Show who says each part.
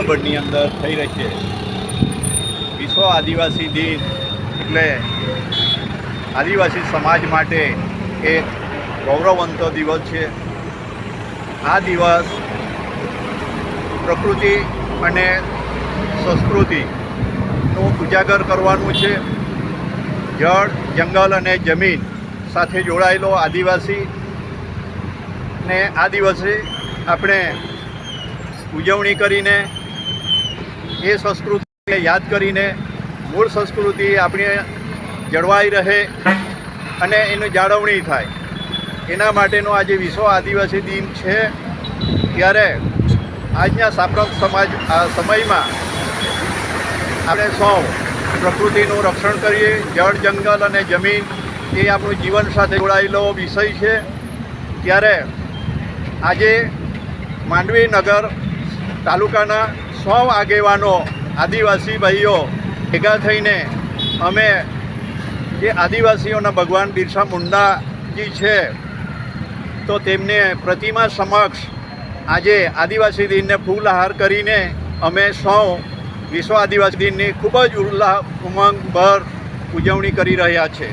Speaker 1: જૂનાગઢની અંદર થઈ રહી છે। વિશ્વ આદિવાસી દિન એટલે આદિવાસી સમાજ માટે એક ગૌરવવંતો દિવસ છે। આ દિવસ પ્રકૃતિ અને સંસ્કૃતિનું ઉજાગર કરવાનું છે। જળ, જંગલ અને જમીન સાથે જોડાયેલો આદિવાસી ને આ દિવસે આપણે ઉજવણી કરીને એ સંસ્કૃતિને યાદ કરીને મૂળ સંસ્કૃતિ આપણી જળવાઈ રહે અને એની જાળવણી થાય એના માટેનો આજે વિશ્વ આદિવાસી દિન છે। ત્યારે આજના સાંપ્રત સમયમાં આપણે સૌ પ્રકૃતિનું રક્ષણ કરીએ। જળ, જંગલ અને જમીન એ આપણું જીવન સાથે જોડાયેલો વિષય છે। ત્યારે આજે માંડવી નગર તાલુકાના 100 આગેવાનો આદિવાસી ભાઈઓ ભેગા થઈને અમે જે આદિવાસીઓના ભગવાન બિરસા મુંડાજી છે તો તેમને પ્રતિમા સમક્ષ આજે આદિવાસી દિનને ફૂલહાર કરીને અમે સૌ વિશ્વ આદિવાસી દિનની ખૂબ જ ઉલ્લાસ ઉમંગભર ઉજવણી કરી રહ્યા છે।